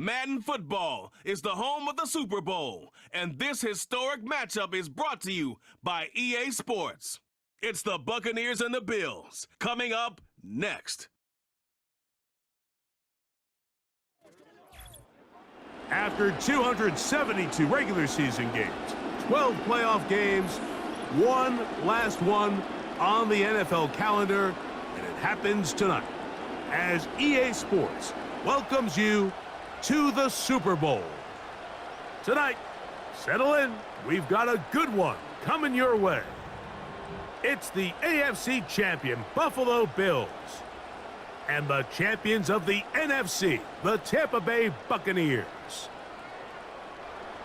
Madden football is the home of the Super Bowl, and this historic matchup is brought to you by EA Sports. It's the Buccaneers and the Bills, coming up next. After 272 regular season games, 12 playoff games, one last one on the NFL calendar, and it happens tonight as EA Sports welcomes you to the Super Bowl. Tonight, settle in. We've got a good one coming your way. It's the AFC champion Buffalo Bills and the champions of the NFC, the Tampa Bay Buccaneers.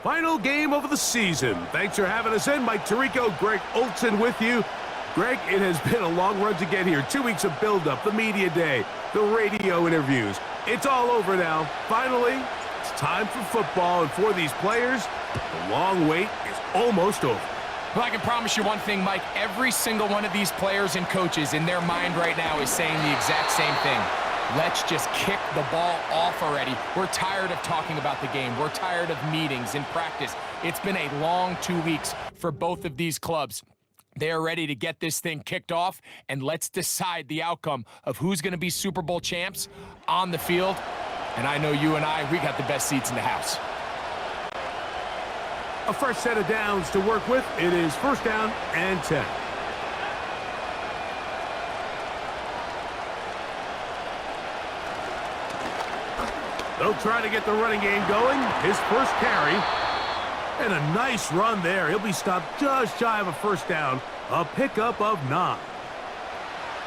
Final game of the season. Thanks for having us in. Mike Tirico, Greg Olsen with you. Greg, it has been a long run to get here. 2 weeks of build-up, the media day, the radio interviews. It's all over now. Finally, it's time for football, and for these players, the long wait is almost over. Well, I can promise you one thing, Mike. Every single one of these players and coaches in their mind right now is saying the exact same thing. Let's just kick the ball off already. We're tired of talking about the game. We're tired of meetings and practice. It's been a long 2 weeks for both of these clubs. They're ready to get this thing kicked off, and let's decide the outcome of who's going to be Super Bowl champs on the field. And I know you and we got the best seats in the house. A fresh set of downs to work with. It is first down and 10. They'll try to get the running game going. His first carry. And a nice run there. He'll be stopped just shy of a first down. A pickup of 9.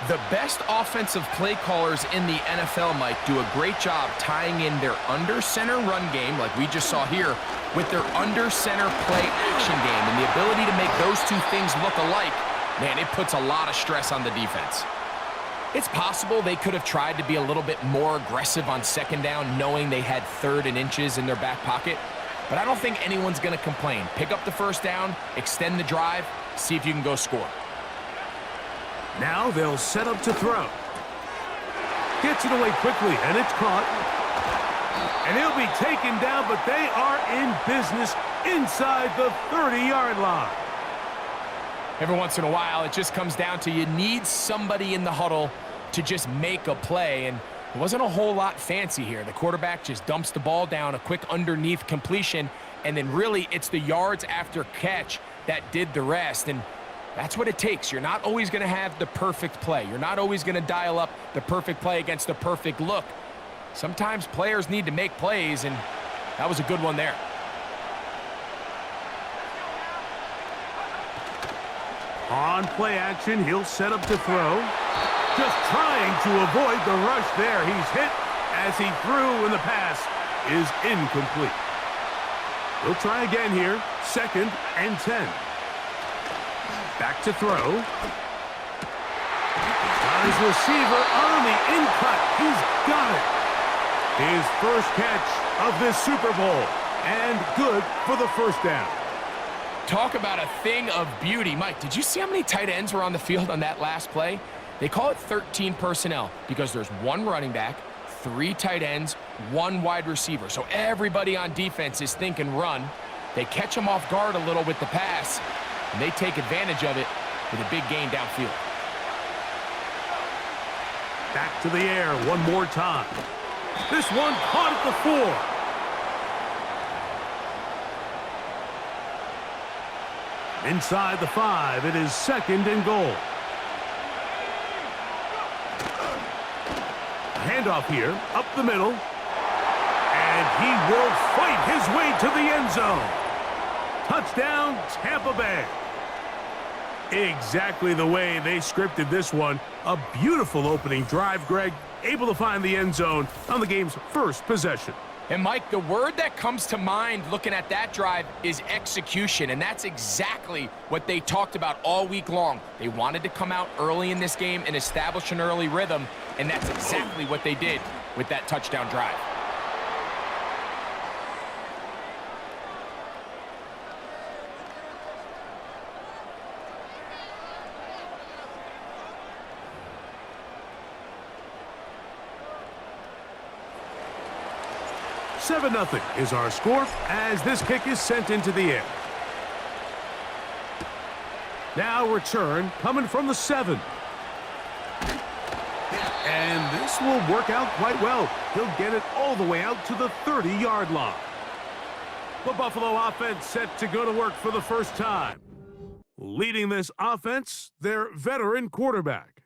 The best offensive play callers in the NFL, Mike, do a great job tying in their under-center run game, like we just saw here, with their under-center play action game. And the ability to make those two things look alike, man, it puts a lot of stress on the defense. It's possible they could have tried to be a little bit more aggressive on second down, knowing they had 3rd and inches in their back pocket. But I don't think anyone's going to complain. Pick up the first down, extend the drive, see if you can go score. Now they'll set up to throw. Gets it away quickly, and it's caught. And he'll be taken down, but they are in business inside the 30-yard line. Every once in a while, it just comes down to you need somebody in the huddle to just make a play, and it wasn't a whole lot fancy here. The quarterback just dumps the ball down, a quick underneath completion, and then really it's the yards after catch that did the rest, and that's what it takes. You're not always going to have the perfect play. You're not always going to dial up the perfect play against the perfect look. Sometimes players need to make plays, and that was a good one there. On play action, he'll set up to throw. Just trying to avoid the rush there. He's hit as he threw, and the pass is incomplete. He'll try again here. 2nd and 10. Back to throw. Got his receiver on the in-cut. He's got it. His first catch of this Super Bowl. And good for the first down. Talk about a thing of beauty. Mike, did you see how many tight ends were on the field on that last play? They call it 13 personnel because there's 1 running back, 3 tight ends, 1 wide receiver. So everybody on defense is thinking run. They catch them off guard a little with the pass, and they take advantage of it with a big gain downfield. Back to the air one more time. This one caught at the 4. Inside the 5, it is 2nd and goal. Handoff here, up the middle. And he will fight his way to the end zone. Touchdown, Tampa Bay. Exactly the way they scripted this one. A beautiful opening drive, Greg. Able to find the end zone on the game's first possession. And, Mike, the word that comes to mind looking at that drive is execution, and that's exactly what they talked about all week long. They wanted to come out early in this game and establish an early rhythm, and that's exactly what they did with that touchdown drive. 7-0 is our score as this kick is sent into the air. Now return coming from the 7. And this will work out quite well. He'll get it all the way out to the 30-yard line. The Buffalo offense set to go to work for the first time. Leading this offense, their veteran quarterback.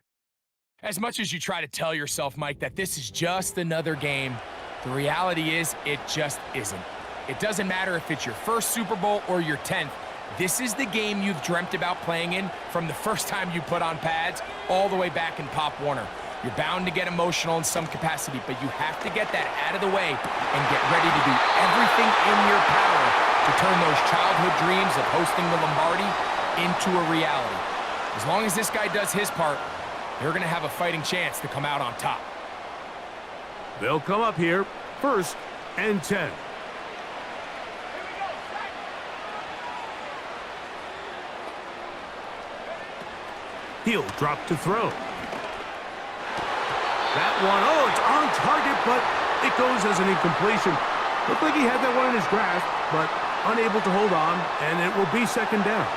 As much as you try to tell yourself, Mike, that this is just another game, the reality is it just isn't. It doesn't matter if it's your first Super Bowl or your 10th. This is the game you've dreamt about playing in from the first time you put on pads all the way back in Pop Warner. You're bound to get emotional in some capacity, but you have to get that out of the way and get ready to do everything in your power to turn those childhood dreams of hosting the Lombardi into a reality. As long as this guy does his part, they're going to have a fighting chance to come out on top. They'll come up here, 1st and 10. He'll drop to throw. That one, oh, it's on target, but it goes as an incompletion. Looked like he had that one in his grasp, but unable to hold on, and it will be 2nd down.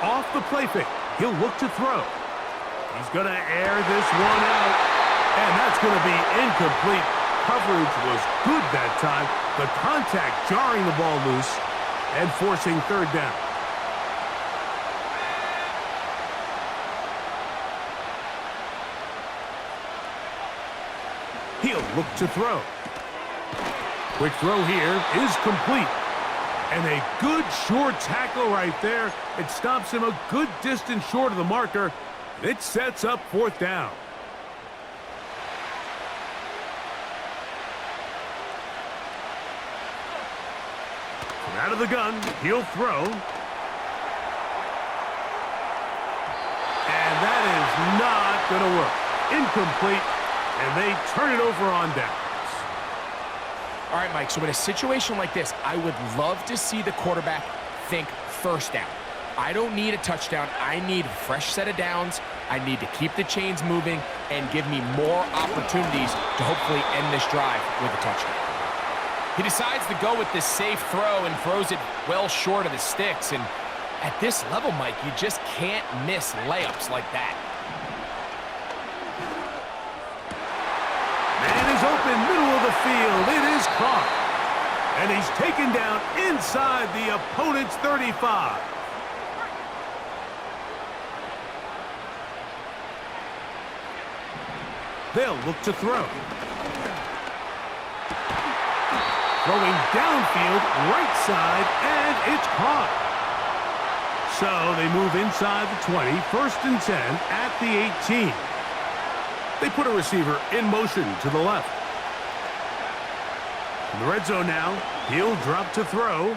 Off the play fake, he'll look to throw. He's going to air this one out, and that's going to be incomplete. Coverage was good that time. The contact jarring the ball loose and forcing 3rd down. He'll look to throw. Quick throw here is complete. And a good short tackle right there. It stops him a good distance short of the marker. It sets up 4th down. From out of the gun, he'll throw. And that is not going to work. Incomplete. And they turn it over on downs. All right, Mike, so in a situation like this, I would love to see the quarterback think 1st down. I don't need a touchdown. I need a fresh set of downs. I need to keep the chains moving and give me more opportunities to hopefully end this drive with a touchdown. He decides to go with this safe throw and throws it well short of the sticks. And at this level, Mike, you just can't miss layups like that. Man is open, middle of the field. It is caught. And he's taken down inside the opponent's 35. They'll look to throw. Throwing downfield, right side, and it's caught. So they move inside the 20, 1st and 10 at the 18. They put a receiver in motion to the left. In the red zone now, he'll drop to throw.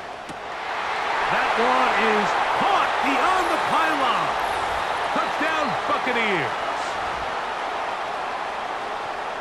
That one is caught beyond the pylon. Touchdown, Buccaneers.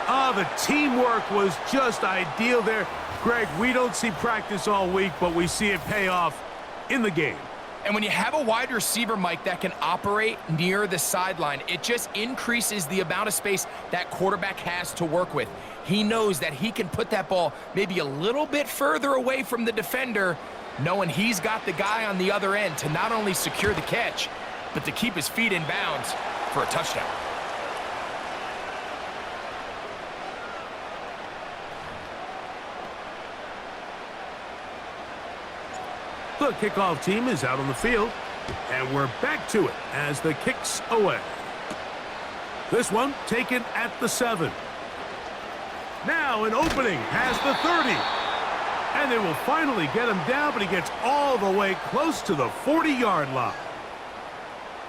Ah, the teamwork was just ideal there. Greg, we don't see practice all week, but we see it pay off in the game. And when you have a wide receiver, Mike, that can operate near the sideline, it just increases the amount of space that quarterback has to work with. He knows that he can put that ball maybe a little bit further away from the defender, knowing he's got the guy on the other end to not only secure the catch, but to keep his feet in bounds for a touchdown. The kickoff team is out on the field, and we're back to it as the kick's away. This one taken at the 7. Now an opening has the 30. And they will finally get him down, but he gets all the way close to the 40-yard line.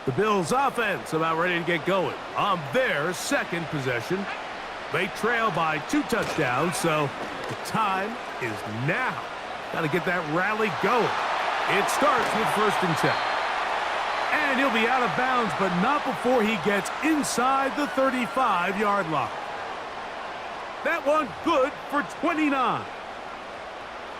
The Bills' offense about ready to get going on their 2nd possession. They trail by 2 touchdowns, so the time is now. Got to get that rally going. It starts with 1st and 10. And he'll be out of bounds, but not before he gets inside the 35-yard line. That one good for 29.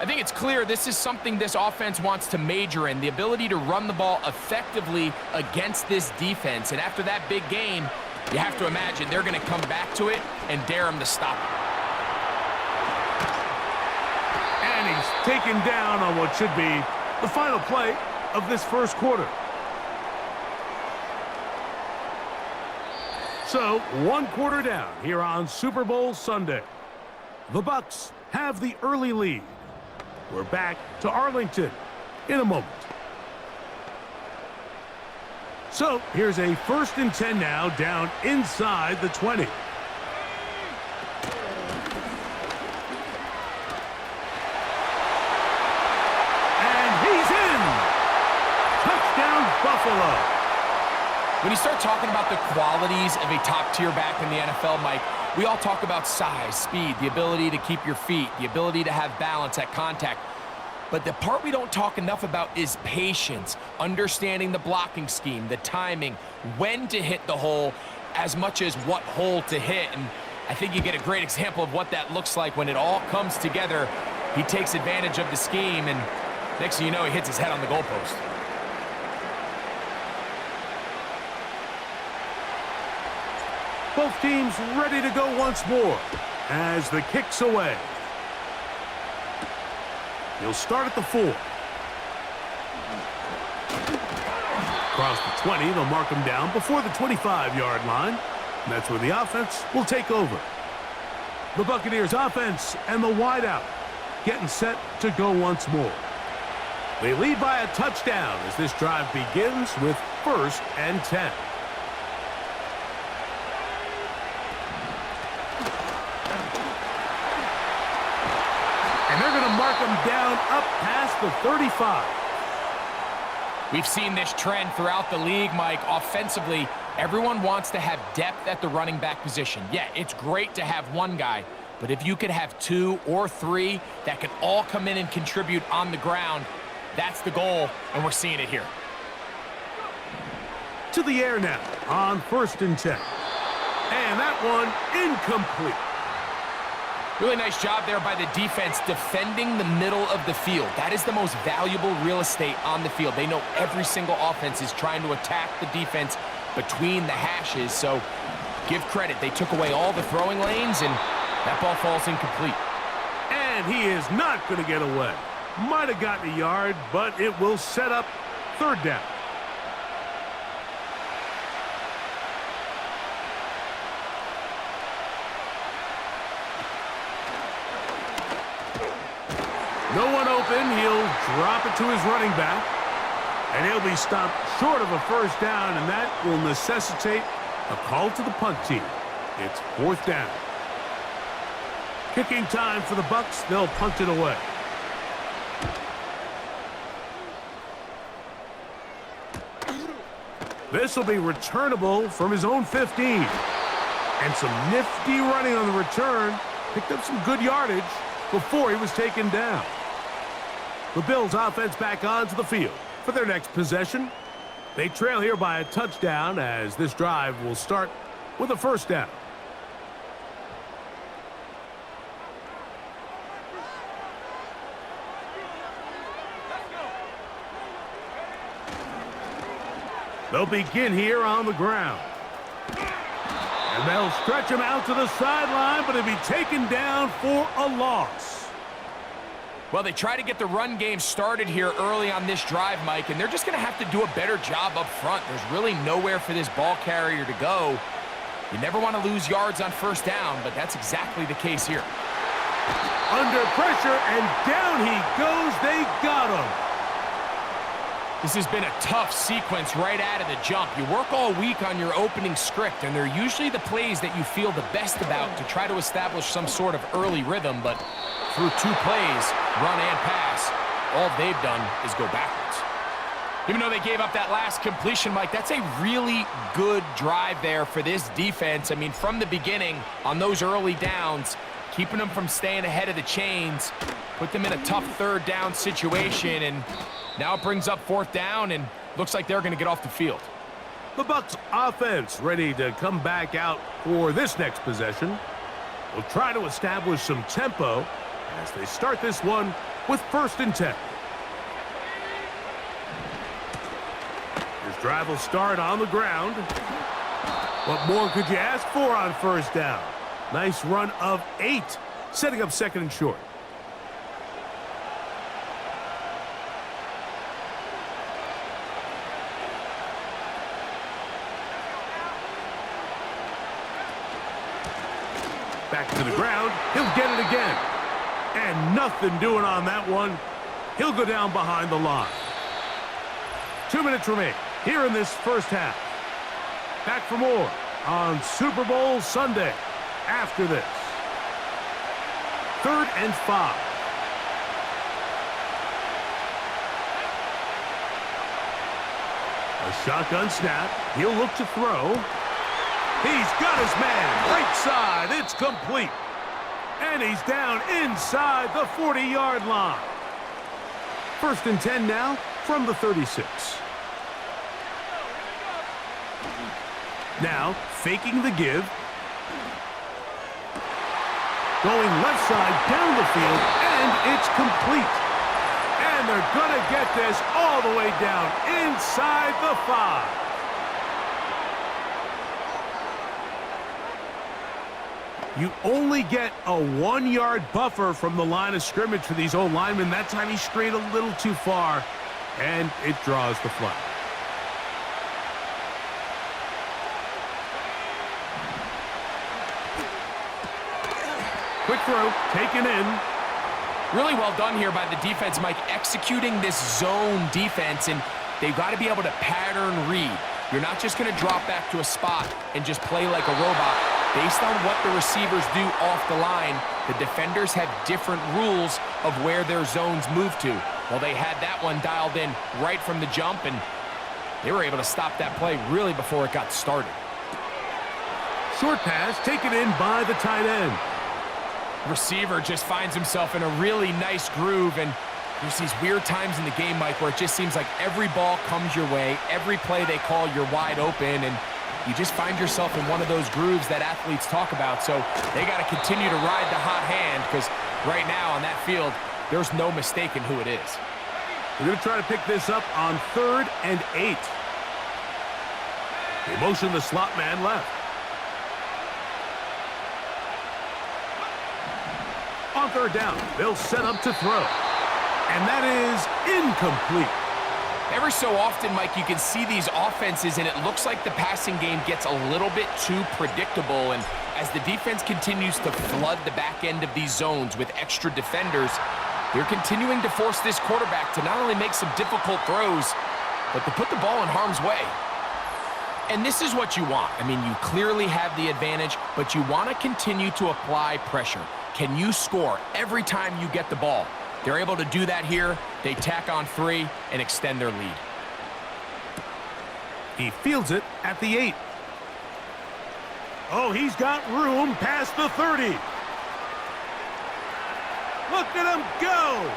I think it's clear this is something this offense wants to major in, the ability to run the ball effectively against this defense. And after that big game, you have to imagine they're going to come back to it and dare him to stop it. taken down on what should be the final play of this first quarter. So, 1 quarter down here on Super Bowl Sunday. The Bucs have the early lead. We're back to Arlington in a moment. So, here's a 1st and 10 now, down inside the 20. And he's in! Touchdown, Buffalo! When you start talking about the qualities of a top-tier back in the NFL, Mike, we all talk about size, speed, the ability to keep your feet, the ability to have balance at contact. But the part we don't talk enough about is patience, understanding the blocking scheme, the timing, when to hit the hole, as much as what hole to hit. And I think you get a great example of what that looks like when it all comes together. He takes advantage of the scheme, and next thing you know, he hits his head on the goalpost. Both teams ready to go once more as the kick's away. He'll start at the 4. Across the 20, they'll mark him down before the 25-yard line. And that's where the offense will take over. The Buccaneers offense and the wideout getting set to go once more. They lead by a touchdown as this drive begins with 1st and 10. And they're going to mark him down up past the 35. We've seen this trend throughout the league, Mike. Offensively, everyone wants to have depth at the running back position. Yeah, it's great to have one guy, but if you could have 2 or 3 that can all come in and contribute on the ground, that's the goal, and we're seeing it here. To the air now on 1st and 10. And that one incomplete. Really nice job there by the defense defending the middle of the field. That is the most valuable real estate on the field. They know every single offense is trying to attack the defense between the hashes, so give credit. They took away all the throwing lanes, and that ball falls incomplete. And he is not going to get away. Might have gotten a yard, but it will set up 3rd down. No one open. He'll drop it to his running back. And he'll be stopped short of a 1st down, and that will necessitate a call to the punt team. It's 4th down. Kicking time for the Bucs. They'll punt it away. This will be returnable from his own 15. And some nifty running on the return. Picked up some good yardage before he was taken down. The Bills offense back onto the field for their next possession. They trail here by a touchdown as this drive will start with a 1st down. They'll begin here on the ground. And they'll stretch him out to the sideline, but he'll be taken down for a loss. Well, they try to get the run game started here early on this drive, Mike, and they're just going to have to do a better job up front. There's really nowhere for this ball carrier to go. You never want to lose yards on 1st down, but that's exactly the case here. Under pressure, and down he goes. They got him. This has been a tough sequence right out of the jump. You work all week on your opening script, and they're usually the plays that you feel the best about to try to establish some sort of early rhythm, but through 2 plays, run and pass, all they've done is go backwards. Even though they gave up that last completion, Mike, that's a really good drive there for this defense. I mean, from the beginning, on those early downs, keeping them from staying ahead of the chains, put them in a tough 3rd down situation, and now it brings up 4th down, and looks like they're going to get off the field. The Bucs offense ready to come back out for this next possession. Will try to establish some tempo as they start this one with 1st and 10. This drive will start on the ground. What more could you ask for on 1st down? Nice run of 8, setting up 2nd and short. back to the ground. He'll get it again. And nothing doing on that one. He'll go down behind the line. 2 minutes remain here in this first half. Back for more on Super Bowl Sunday after this. 3rd and 5. A shotgun snap. He'll look to throw. He's got his man. Right side. It's complete. And he's down inside the 40-yard line. 1st and 10 now from the 36. Now, faking the give. Going left side down the field, and it's complete. And they're going to get this all the way down inside the 5. You only get a 1-yard buffer from the line of scrimmage for these old linemen. That time he strayed a little too far, and it draws the flag. Quick throw, taken in. Really well done here by the defense, Mike, executing this zone defense, and they've got to be able to pattern read. You're not just going to drop back to a spot and just play like a robot. Based on what the receivers do off the line, the defenders have different rules of where their zones move to. Well, they had that one dialed in right from the jump, and they were able to stop that play really before it got started. Short pass taken in by the tight end. Receiver just finds himself in a really nice groove, and there's these weird times in the game, Mike, where it just seems like every ball comes your way, every play they call, you're wide open, and you just find yourself in one of those grooves that athletes talk about. So they got to continue to ride the hot hand, because right now on that field, there's no mistaking who it is. They're going to try to pick this up on 3rd and 8. They motion the slot man left. On 3rd down, they'll set up to throw. And that is incomplete. Every so often, Mike, you can see these offenses, and it looks like the passing game gets a little bit too predictable. And as the defense continues to flood the back end of these zones with extra defenders, they're continuing to force this quarterback to not only make some difficult throws, but to put the ball in harm's way. And this is what you want. I mean, you clearly have the advantage, but you want to continue to apply pressure. Can you score every time you get the ball? They're able to do that here. They tack on 3 and extend their lead. He fields it at the 8. Oh, he's got room past the 30. Look at him go.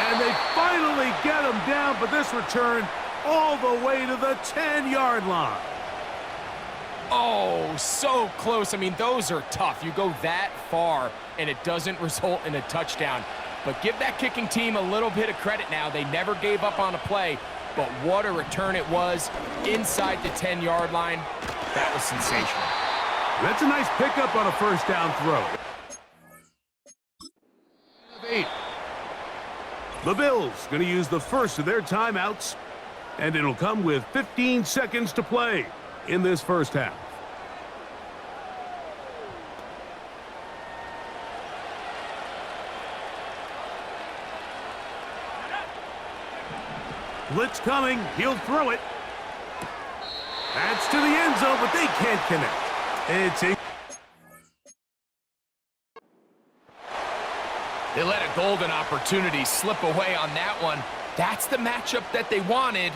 And they finally get him down, but this return all the way to the 10-yard line. Oh, so close. I mean, those are tough. You go that far, and it doesn't result in a touchdown. But give that kicking team a little bit of credit now. They never gave up on a play, but what a return it was inside the 10-yard line. That was sensational. That's a nice pickup on a 1st down throw. 8. The Bills going to use the first of their timeouts, and it'll come with 15 seconds to play in this first half. Blitz coming. He'll throw it. That's to the end zone, but they can't connect. They let a golden opportunity slip away on that one. That's the matchup that they wanted.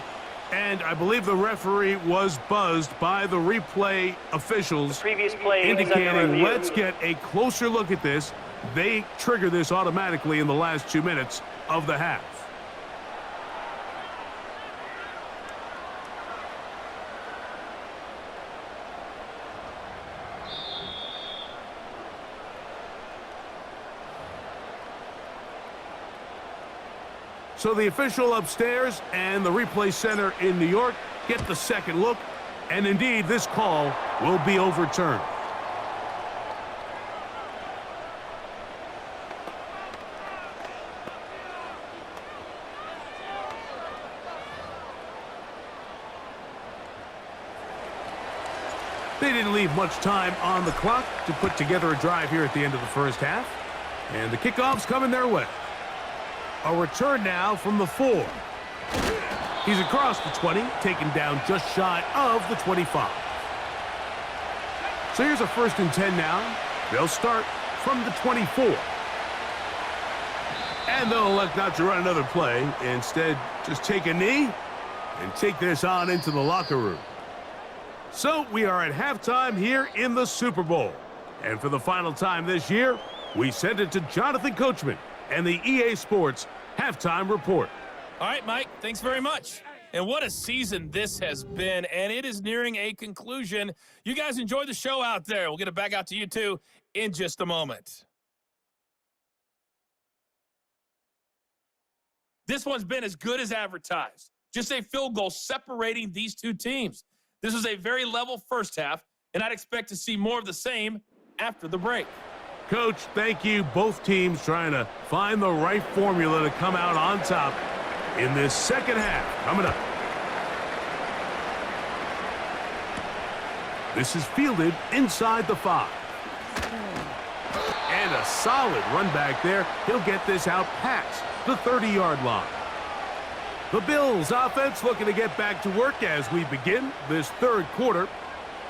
And I believe the referee was buzzed by the replay officials, previous play indicating let's get a closer look at this. They trigger this automatically in the last 2 minutes of the half. So the official upstairs and the replay center in New York get the second look, and indeed this call will be overturned. They didn't leave much time on the clock to put together a drive here at the end of the first half. And the kickoff's coming their way. A return now from the 4. He's across the 20, taken down just shy of the 25. So here's a 1st and 10 now. They'll start from the 24. And they'll elect not to run another play. Instead, just take a knee and take this on into the locker room. So we are at halftime here in the Super Bowl. And for the final time this year, we send it to Jonathan Coachman and the EA Sports Halftime Report. All right, Mike, thanks very much. And what a season this has been, and it is nearing a conclusion. You guys enjoy the show out there. We'll get it back out to you, too, in just a moment. This one's been as good as advertised. Just a field goal separating these two teams. This was a very level first half, and I'd expect to see more of the same after the break. Coach, thank you. Both teams trying to find the right formula to come out on top in this second half. Coming up. This is fielded inside the 5. And a solid run back there. He'll get this out past the 30-yard line. The Bills offense looking to get back to work as we begin this third quarter.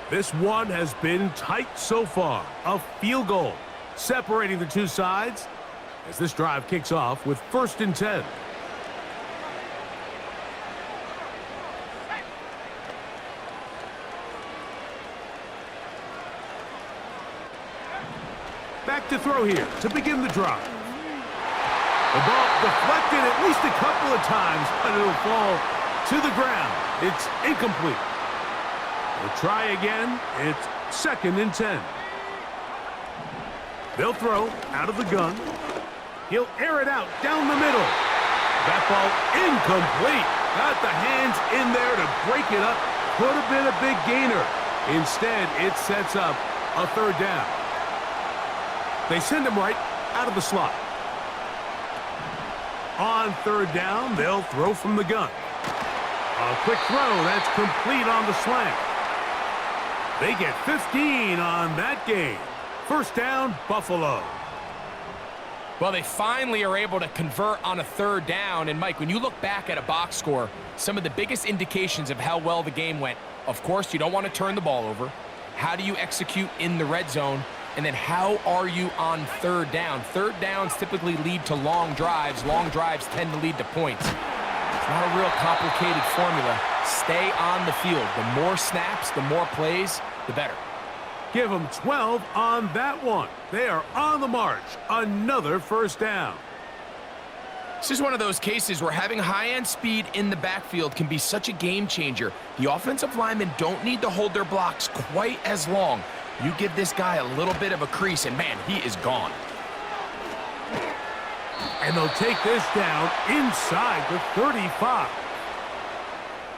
This one has been tight so far. A field goal separating the two sides as this drive kicks off with 1st and 10. Back to throw here to begin the drive. The ball deflected at least a couple of times, but it'll fall to the ground. It's incomplete. They'll try again. It's 2nd and 10. They'll throw out of the gun. He'll air it out down the middle. That ball incomplete. Got the hands in there to break it up. Could have been a big gainer. Instead, it sets up a 3rd down. They send him right out of the slot. On 3rd down, they'll throw from the gun. A quick throw, that's complete on the slant. They get 15 on that game. 1st down, Buffalo. Well, they finally are able to convert on a 3rd down. And, Mike, when you look back at a box score, some of the biggest indications of how well the game went, of course, you don't want to turn the ball over. How do you execute in the red zone? And then how are you on 3rd down? 3rd downs typically lead to long drives. Long drives tend to lead to points. It's not a real complicated formula. Stay on the field. The more snaps, the more plays, the better. Give them 12 on that one. They are on the march. Another 1st down. This is one of those cases where having high-end speed in the backfield can be such a game changer. The offensive linemen don't need to hold their blocks quite as long. You give this guy a little bit of a crease, and, man, he is gone. And they'll take this down inside the 35.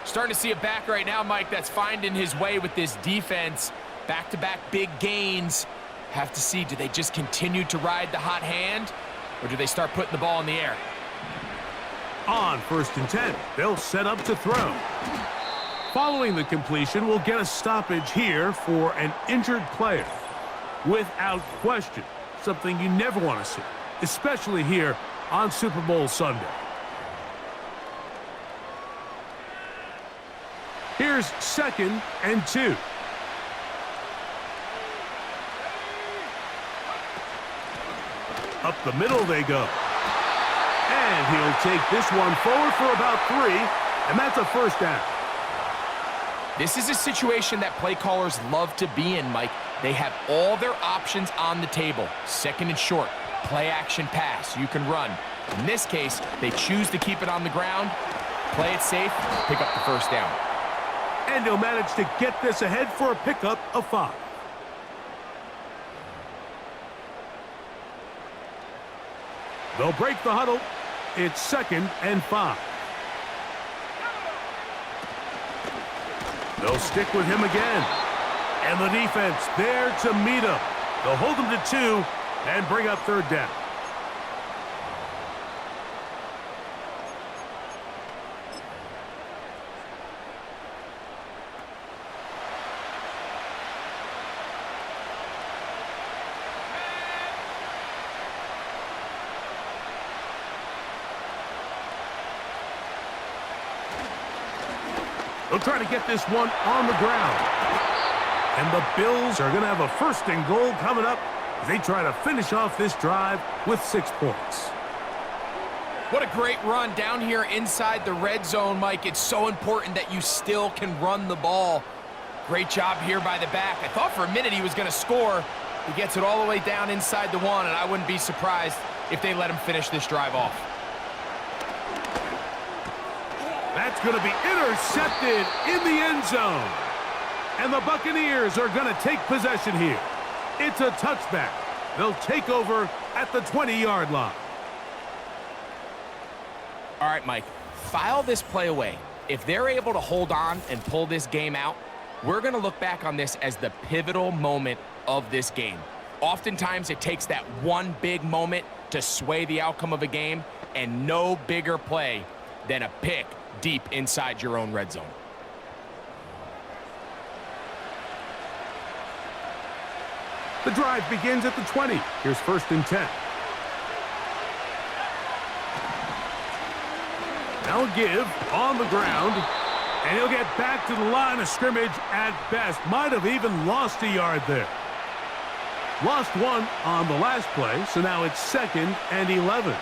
Starting to see a back right now, Mike, that's finding his way with this defense. Back-to-back big gains. Have to see, do they just continue to ride the hot hand, or do they start putting the ball in the air? On 1st and 10, they'll set up to throw. Following the completion, we'll get a stoppage here for an injured player. Without question, something you never want to see, especially here on Super Bowl Sunday. Here's 2nd and 2. Up the middle they go. And he'll take this one forward for about 3, and that's a 1st down. This is a situation that play callers love to be in, Mike. They have all their options on the table. 2nd and short, play action pass, you can run. In this case, they choose to keep it on the ground, play it safe, pick up the 1st down. And he'll manage to get this ahead for a pickup of 5. They'll break the huddle. It's 2nd and 5. They'll stick with him again. And the defense there to meet him. They'll hold him to 2 and bring up 3rd down. They'll try to get this one on the ground. And the Bills are going to have a 1st and goal coming up as they try to finish off this drive with 6 points. What a great run down here inside the red zone, Mike. It's so important that you still can run the ball. Great job here by the back. I thought for a minute he was going to score. He gets it all the way down inside the 1, and I wouldn't be surprised if they let him finish this drive off. That's going to be intercepted in the end zone. And the Buccaneers are going to take possession here. It's a touchback. They'll take over at the 20-yard line. All right, Mike, file this play away. If they're able to hold on and pull this game out, we're going to look back on this as the pivotal moment of this game. Oftentimes, it takes that one big moment to sway the outcome of a game, and no bigger play than a pick deep inside your own red zone. The drive begins at the 20. Here's 1st and 10. They'll give on the ground, and he'll get back to the line of scrimmage at best. Might have even lost a yard there. Lost 1 on the last play, so now it's 2nd and 11.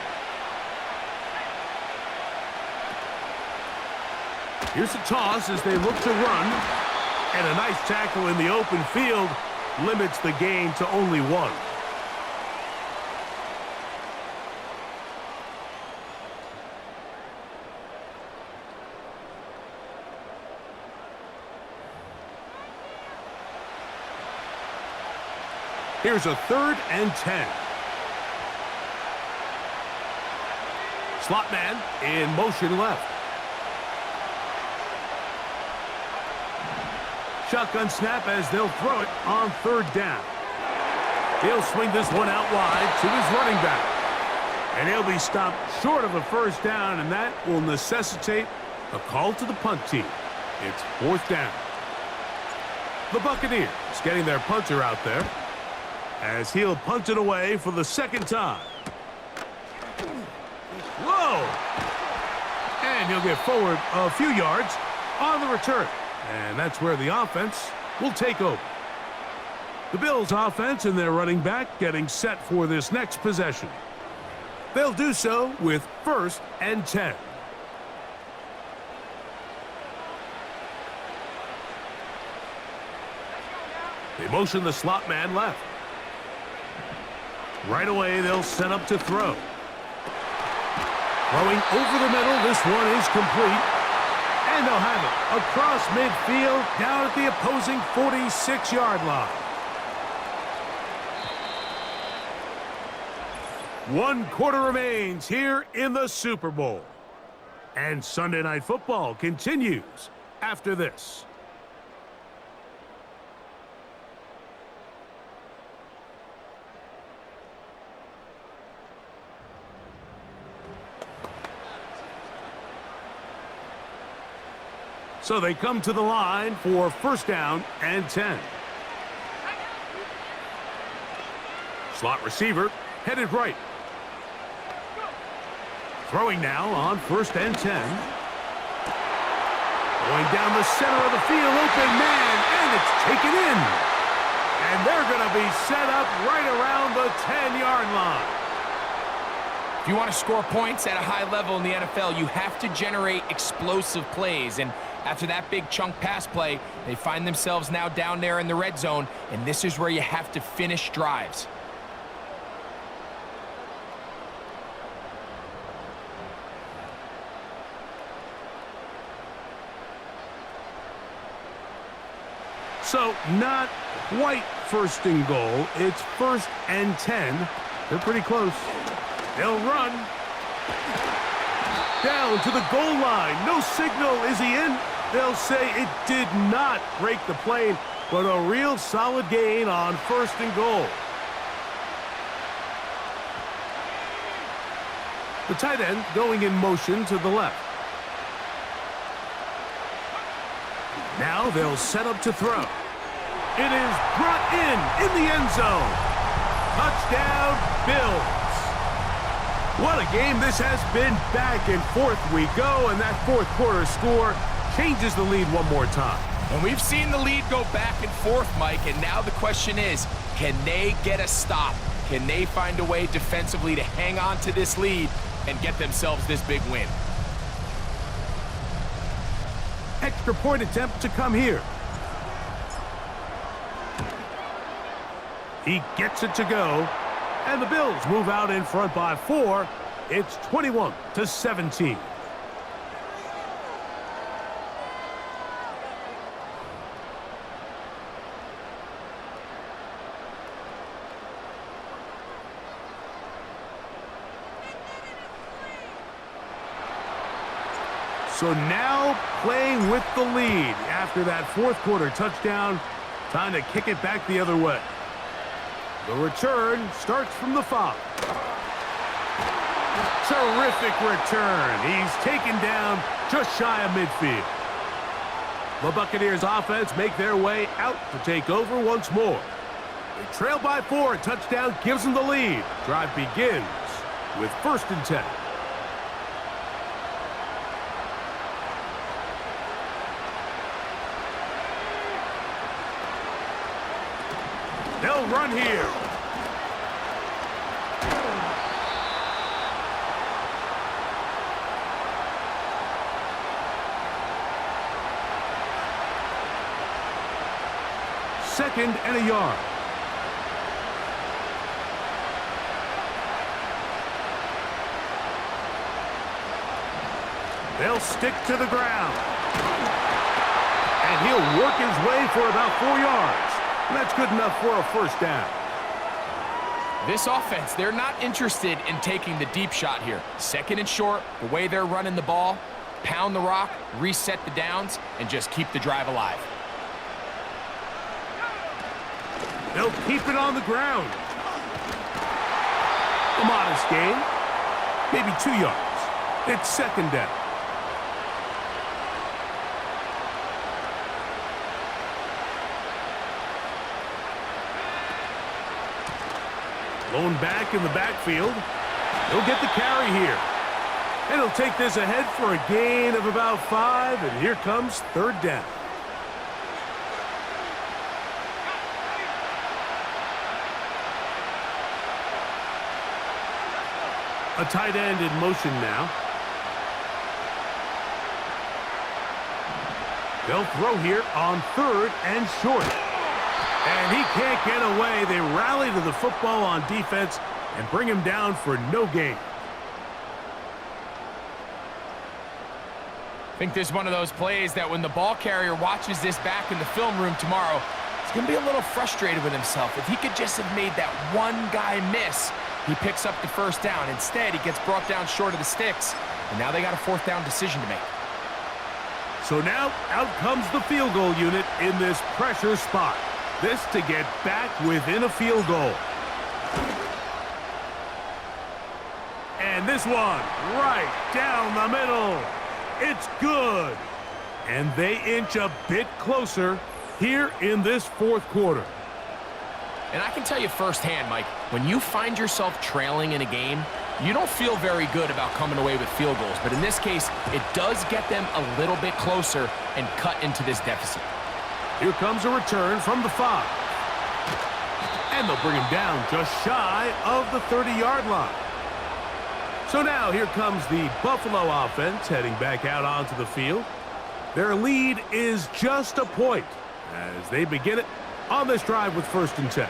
Here's a toss as they look to run, and a nice tackle in the open field limits the gain to only 1. Here's a 3rd and 10. Slot man in motion left. Shotgun snap as they'll throw it on 3rd down. He'll swing this one out wide to his running back. And he'll be stopped short of a 1st down, and that will necessitate a call to the punt team. It's 4th down. The Buccaneers getting their punter out there, as he'll punt it away for the 2nd time. Whoa! And he'll get forward a few yards on the return. And that's where the offense will take over. The Bills offense and their running back getting set for this next possession. They'll do so with 1st and 10. They motion the slot man left. Right away, they'll set up to throw. Throwing over the middle, this one is complete. And they'll have it across midfield down at the opposing 46-yard line. 1 quarter remains here in the Super Bowl. And Sunday Night Football continues after this. So they come to the line for 1st down and 10. Slot receiver headed right. Throwing now on 1st and 10. Going down the center of the field, open man, and it's taken in. And they're going to be set up right around the 10-yard line. If you want to score points at a high level in the NFL, you have to generate explosive plays. And after that big chunk pass play, they find themselves now down there in the red zone, and this is where you have to finish drives. So not quite 1st and goal. It's 1st and 10. They're pretty close. They'll run. Down to the goal line. No signal. Is he in? They'll say it did not break the plane, but a real solid gain on 1st and goal. The tight end going in motion to the left. Now they'll set up to throw. It is brought in the end zone. Touchdown, Bills. What a game this has been. Back and forth we go, and that 4th quarter score changes the lead one more time. And we've seen the lead go back and forth, Mike, and now the question is, can they get a stop? Can they find a way defensively to hang on to this lead and get themselves this big win? Extra point attempt to come here. He gets it to go, and the Bills move out in front by 4. It's 21-17. So now playing with the lead after that fourth quarter touchdown, time to kick it back the other way. The return starts from the 5. Terrific return. He's taken down just shy of midfield. The Buccaneers offense make their way out to take over once more. They trail by 4. A touchdown gives them the lead. Drive begins with 1st and 10. They'll run here. Second and a yard. They'll stick to the ground. And he'll work his way for about 4 yards. And that's good enough for a 1st down. This offense, they're not interested in taking the deep shot here. 2nd and short, the way they're running the ball, pound the rock, reset the downs, and just keep the drive alive. They'll keep it on the ground. A modest gain, maybe 2 yards. It's 2nd down. Blown back in the backfield. He'll get the carry here. And he'll take this ahead for a gain of about 5, and here comes 3rd down. A tight end in motion now. They'll throw here on 3rd and short. And he can't get away. They rally to the football on defense and bring him down for no gain. I think this is one of those plays that when the ball carrier watches this back in the film room tomorrow, he's going to be a little frustrated with himself. If he could just have made that one guy miss, he picks up the 1st down. Instead, he gets brought down short of the sticks, and now they got a 4th down decision to make. So now out comes the field goal unit in this pressure spot. This to get back within a field goal. And this one right down the middle. It's good. And they inch a bit closer here in this 4th quarter. And I can tell you firsthand, Mike, when you find yourself trailing in a game, you don't feel very good about coming away with field goals. But in this case, it does get them a little bit closer and cut into this deficit. Here comes a return from the 5. And they'll bring him down just shy of the 30-yard line. So now here comes the Buffalo offense heading back out onto the field. Their lead is just a point as they begin it on this drive with 1st and 10.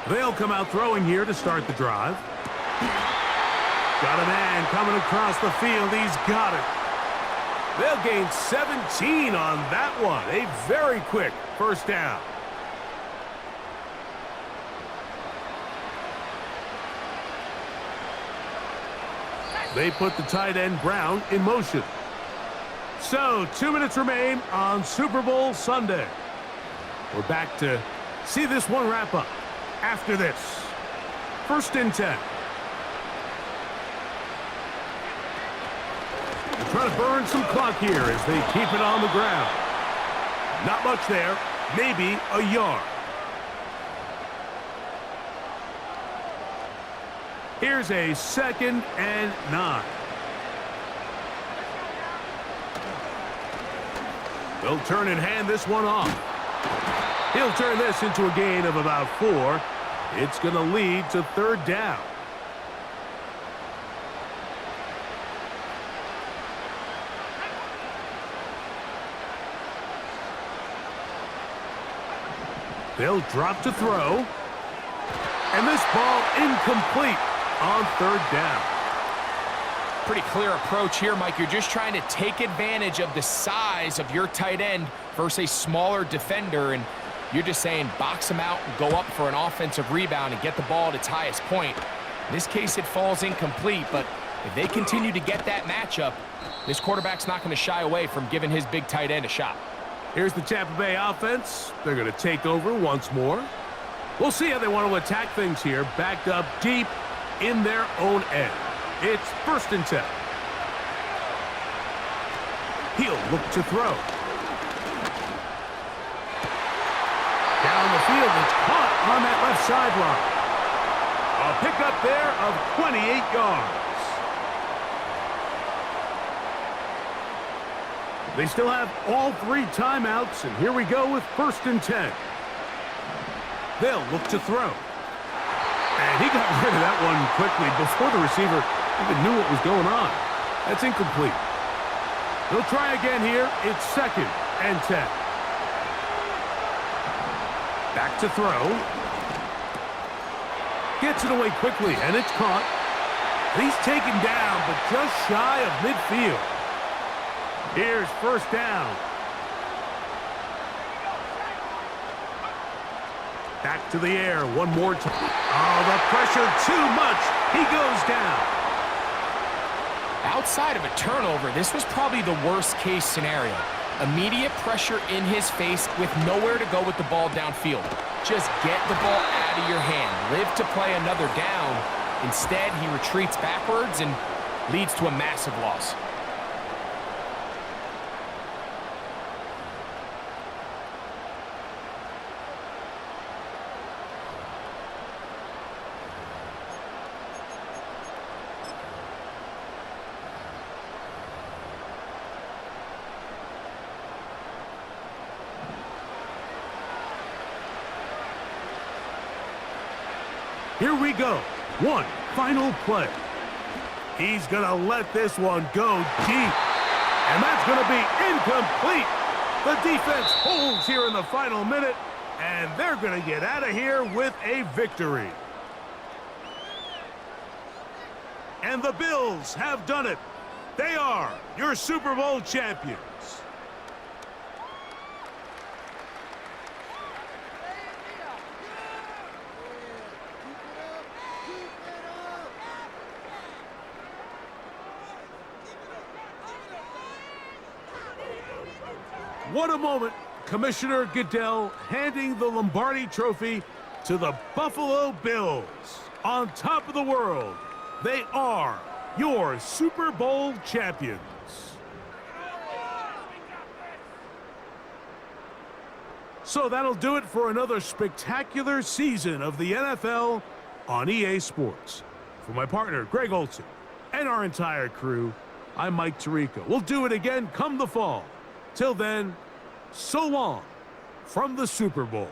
They'll come out throwing here to start the drive. Got a man coming across the field. He's got it. They'll gain 17 on that one. A very quick 1st down. They put the tight end Brown in motion. So 2 minutes remain on Super Bowl Sunday. We're back to see this one wrap up after this. 1st and 10. They're trying to burn some clock here as they keep it on the ground. Not much there, maybe a yard. Here's a 2nd and 9. They'll turn and hand this one off. He'll turn this into a gain of about 4. It's going to lead to 3rd down. They'll drop to throw. And this ball incomplete on 3rd down. Pretty clear approach here, Mike. You're just trying to take advantage of the size of your tight end versus a smaller defender, and you're just saying box him out and go up for an offensive rebound and get the ball at its highest point. In this case, it falls incomplete, but if they continue to get that matchup, this quarterback's not going to shy away from giving his big tight end a shot. Here's the Tampa Bay offense. They're going to take over once more. We'll see how they want to attack things here, backed up deep in their own end. It's 1st and 10. He'll look to throw. Down the field, it's caught on that left sideline. A pickup there of 28 yards. They still have all 3 timeouts, and here we go with 1st and 10. They'll look to throw. And he got rid of that one quickly before the receiver even knew what was going on. That's incomplete. They'll try again here. It's 2nd and 10. Back to throw. Gets it away quickly, and it's caught. He's taken down, but just shy of midfield. Here's 1st down. Back to the air one more time. Oh, the pressure too much. He goes down. Outside of a turnover, this was probably the worst-case scenario. Immediate pressure in his face with nowhere to go with the ball downfield. Just get the ball out of your hand. Live to play another down. Instead, he retreats backwards and leads to a massive loss. Here we go. One final play. He's going to let this one go deep. And that's going to be incomplete. The defense holds here in the final minute, and they're going to get out of here with a victory. And the Bills have done it. They are your Super Bowl champions. What a moment. Commissioner Goodell handing the Lombardi Trophy to the Buffalo Bills. On top of the world, they are your Super Bowl champions. So that'll do it for another spectacular season of the NFL on EA Sports. For my partner, Greg Olson, and our entire crew, I'm Mike Tirico. We'll do it again come the fall. Till then, so long from the Super Bowl.